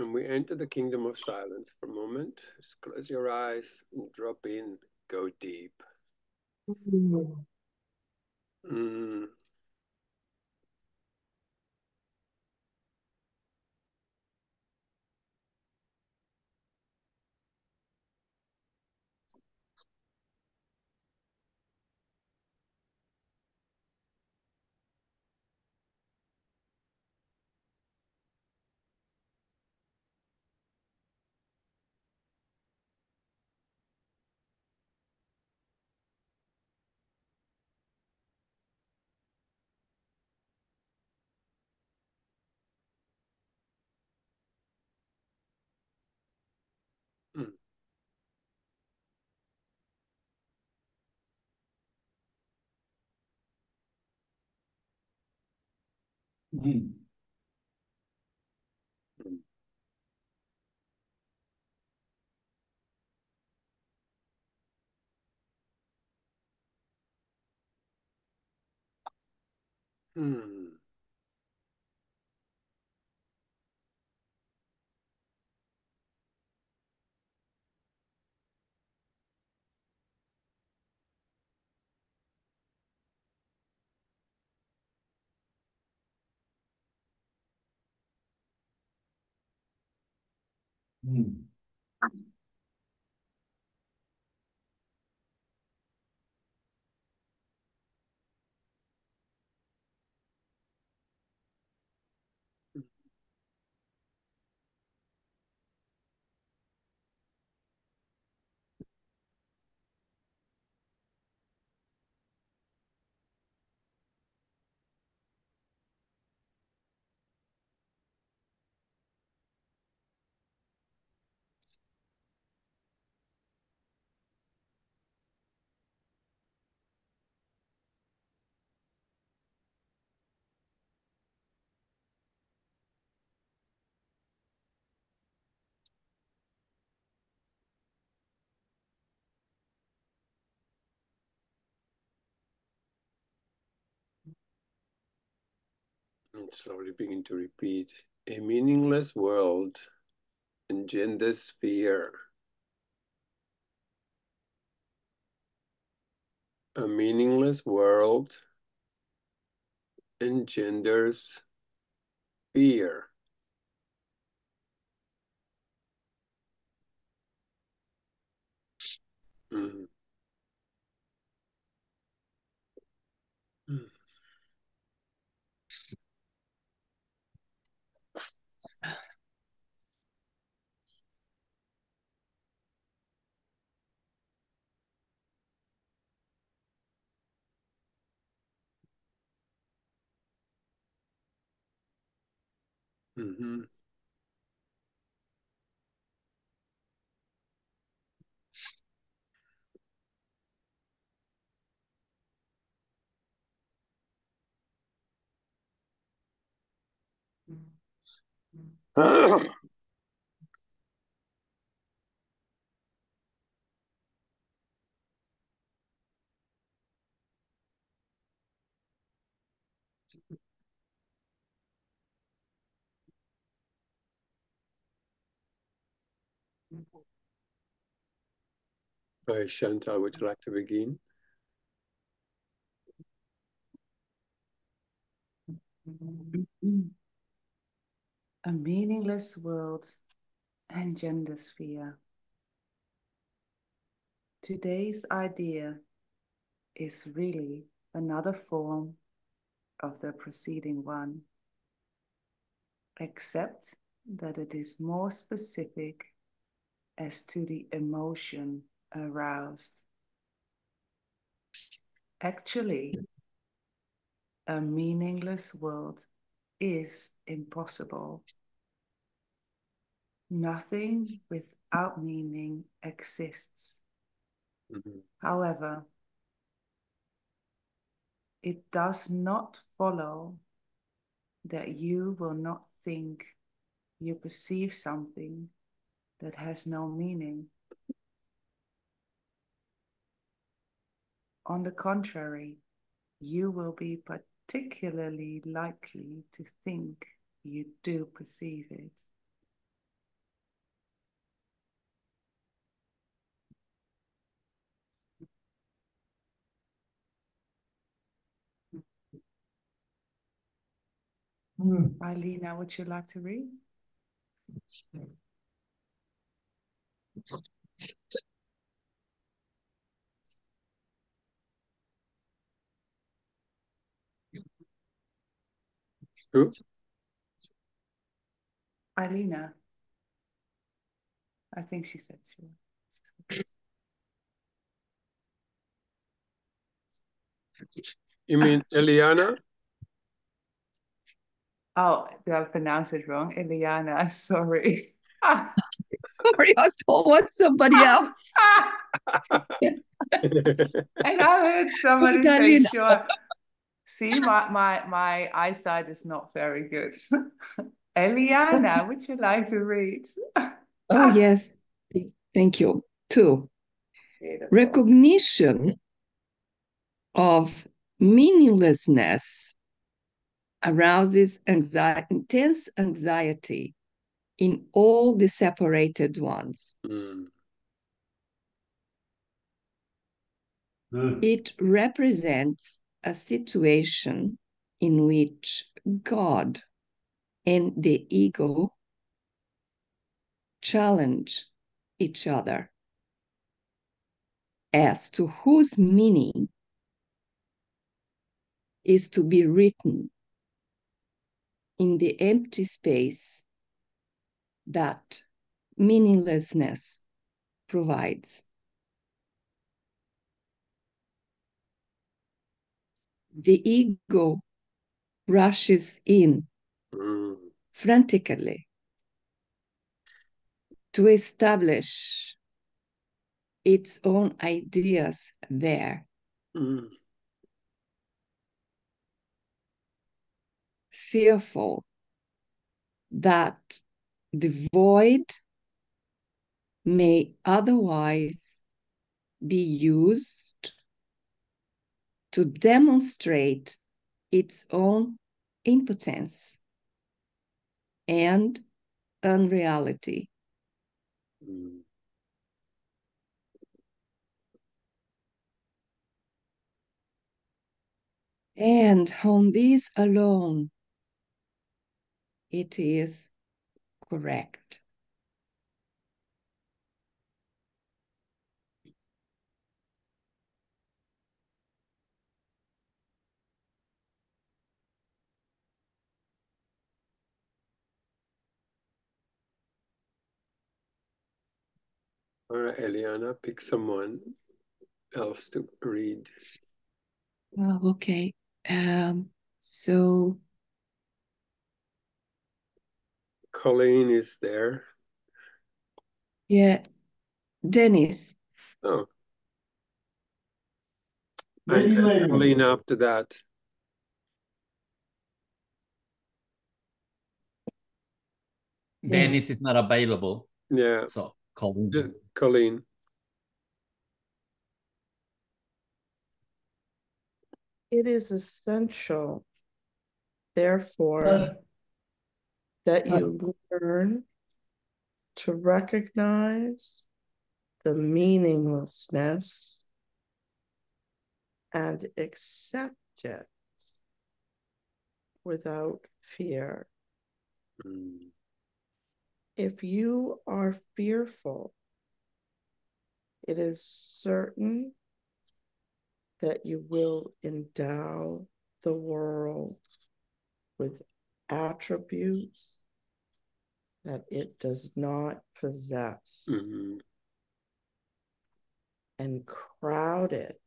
And we enter the kingdom of silence for a moment. Just close your eyes and drop in, go deep. Mm. Mm. Mm. Mm. Mm. Mm. And slowly begin to repeat. A meaningless world engenders fear. A meaningless world engenders fear. Mm. Mm. Mhm. Hi, Chantal, would you like to begin? A meaningless world and gender sphere. Today's idea is really another form of the preceding one, except that it is more specific as to the emotion aroused. Actually, a meaningless world is impossible. Nothing without meaning exists. Mhm. However, it does not follow that you will not think you perceive something that has no meaning. On the contrary, you will be particularly likely to think you do perceive it. Eileen, would you like to read? Who? Eileen. I think she said she was. You mean Eliana? Oh, did I pronounce it wrong? Eliana, sorry. Sorry, I thought it was somebody else. And I heard somebody say, sure. See, my eyesight is not very good. Eliana, would you like to read? Oh, yes. Thank you. 2. Beautiful. Recognition of meaninglessness arouses intense anxiety in all the separated ones. It represents a situation in which God and the ego challenge each other as to whose meaning is to be written in the empty space that meaninglessness provides. The ego rushes in frantically to establish its own ideas there. Fearful that the void may otherwise be used to demonstrate its own impotence and unreality. And on this alone, it is correct. All right, Eliana, pick someone else to read. Oh, okay. So Colleen is there. yeah, Dennis. Oh. And Colleen after that. Dennis is not available. Yeah. So Colleen. Colleen. It is essential, therefore, that you learn to recognize the meaninglessness and accept it without fear. If you are fearful, it is certain that you will endow the world with attributes that it does not possess and crowd it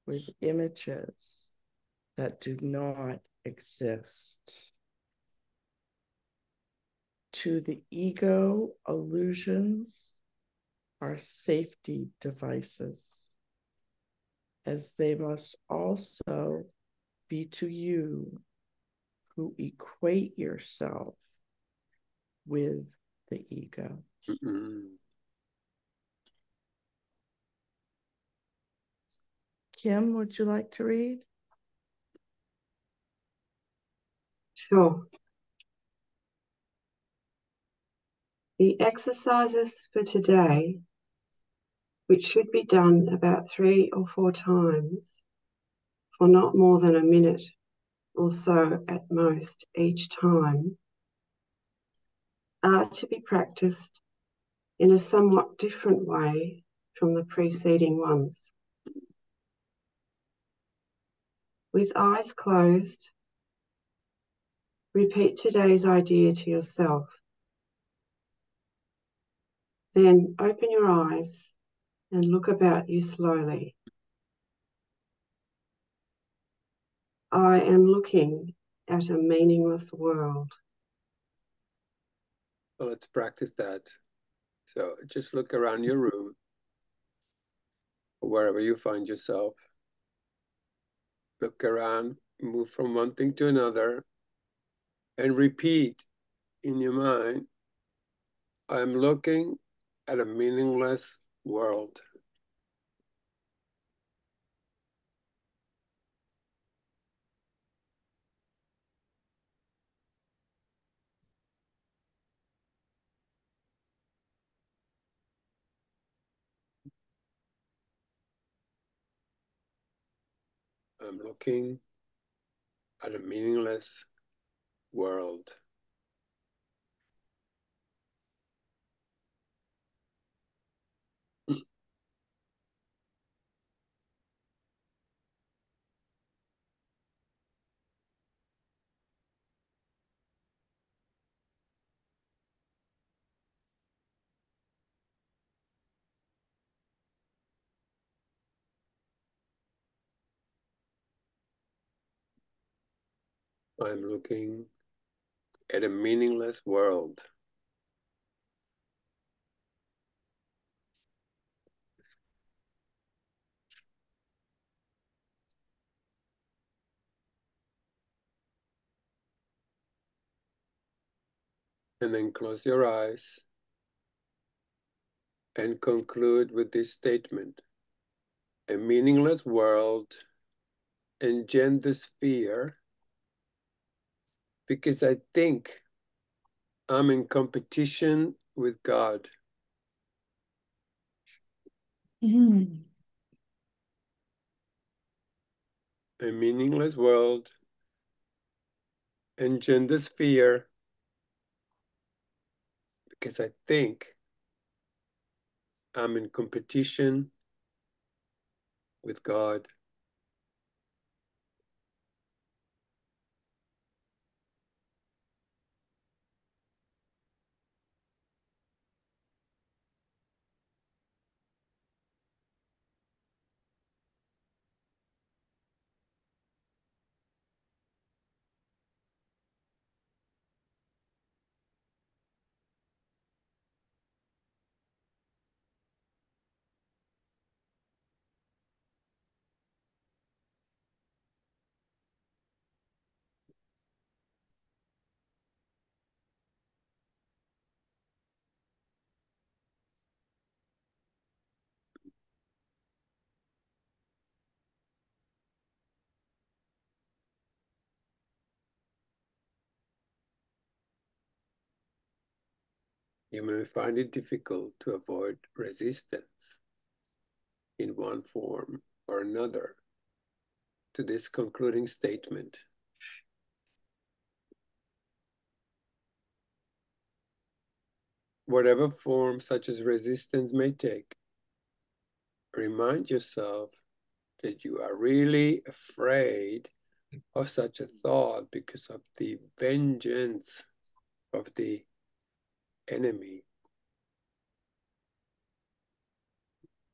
with images that do not exist. To the ego, illusions are safety devices, as they must also be to you who equate yourself with the ego. Kim, would you like to read? Sure. The exercises for today, which should be done about 3 or 4 times for not more than a minute or so at most each time, are to be practiced in a somewhat different way from the preceding ones. With eyes closed, repeat today's idea to yourself. Then open your eyes and look about you slowly. I am looking at a meaningless world. Well, let's practice that. So just look around your room, wherever you find yourself. Look around, move from one thing to another, and repeat in your mind, I'm looking at a meaningless world. I'm looking at a meaningless world. I'm looking at a meaningless world. And then close your eyes and conclude with this statement. A meaningless world engenders fear because I think I'm in competition with God. Mm. A meaningless world engenders fear because I think I'm in competition with God. You may find it difficult to avoid resistance in one form or another to this concluding statement. Whatever form such as resistance may take, remind yourself that you are really afraid of such a thought because of the vengeance of the enemy.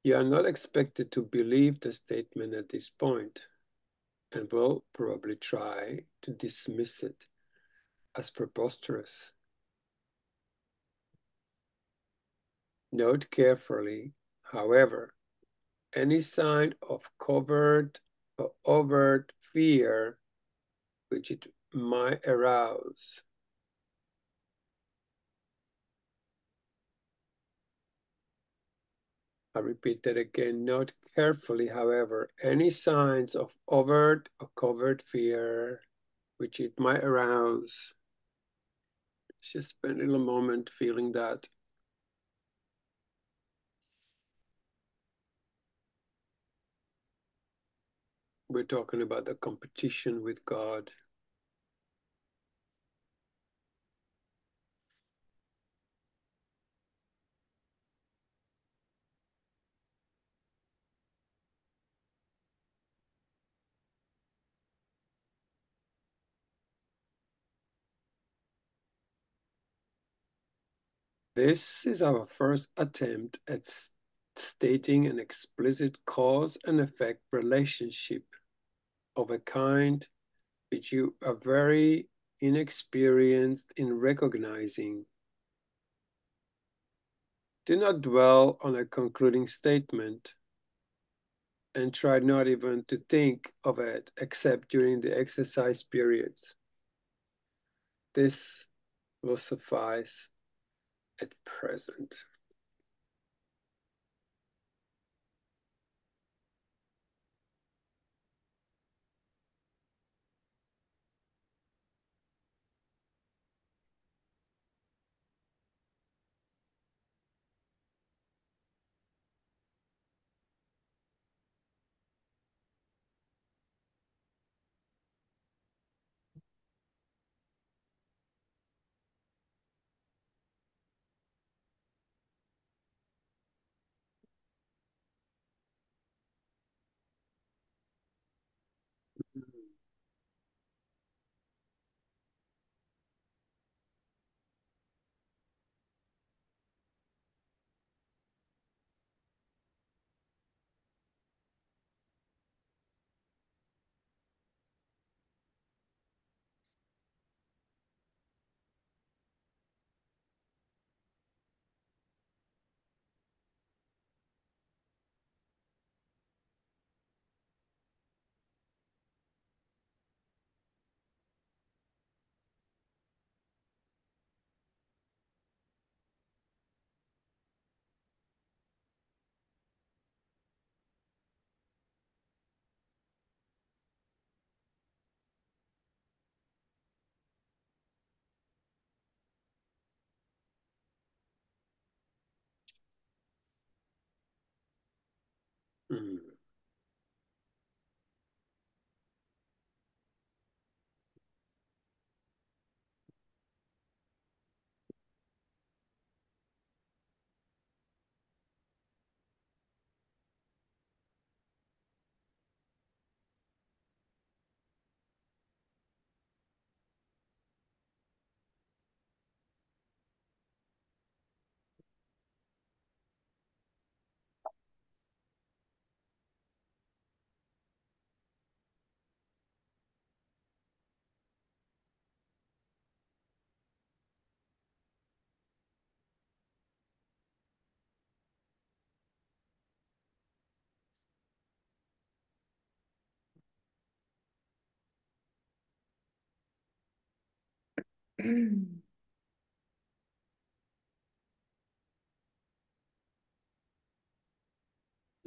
You are not expected to believe the statement at this point and will probably try to dismiss it as preposterous. Note carefully, however, any sign of covert or overt fear which it might arouse. I repeat that again. Note carefully, however, any signs of overt or covert fear which it might arouse. Just spend a little moment feeling that. We're talking about the competition with God. This is our first attempt at stating an explicit cause and effect relationship of a kind which you are very inexperienced in recognizing. Do not dwell on a concluding statement and try not even to think of it except during the exercise periods. This will suffice at present. Mm.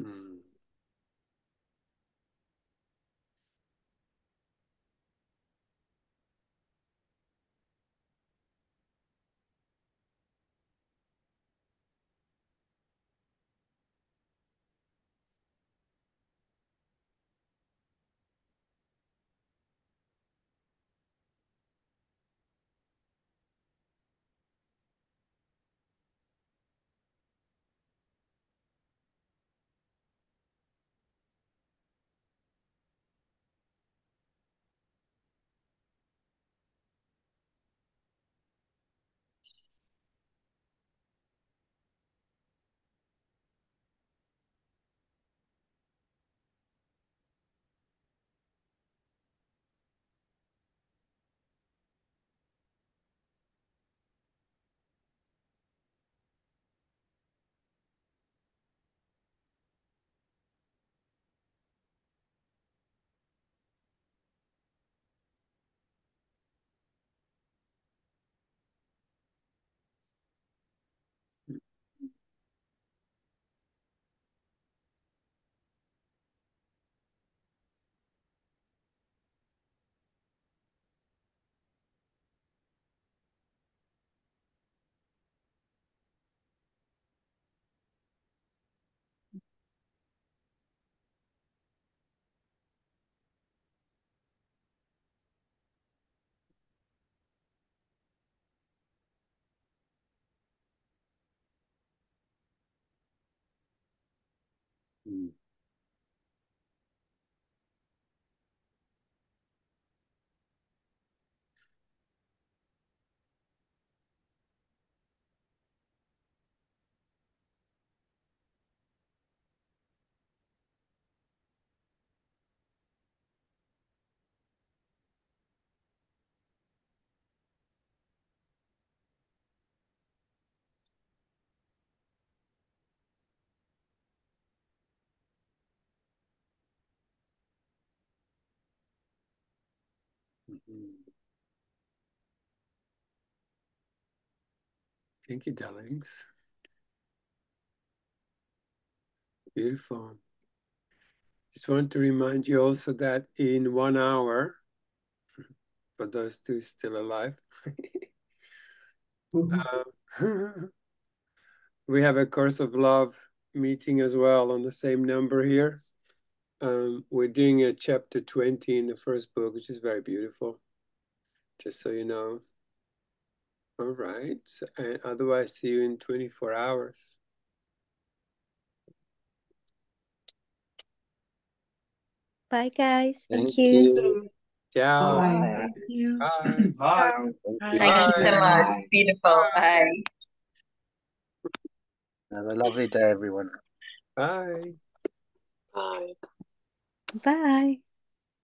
Mm. Mm. Thank you, darlings. Beautiful. Just want to remind you also that in 1 hour, for those two still alive, we have a Course of Love meeting as well on the same number here. We're doing a chapter 20 in the first book, which is very beautiful, just so you know. All right, and otherwise see you in 24 hours. Bye, guys. Thank Thank you. you. Ciao. Bye. Thank you. Bye. Bye. Thank you. Thank you so Bye. much. Bye. Beautiful. Bye. Have a lovely day, everyone. Bye. Bye. Bye.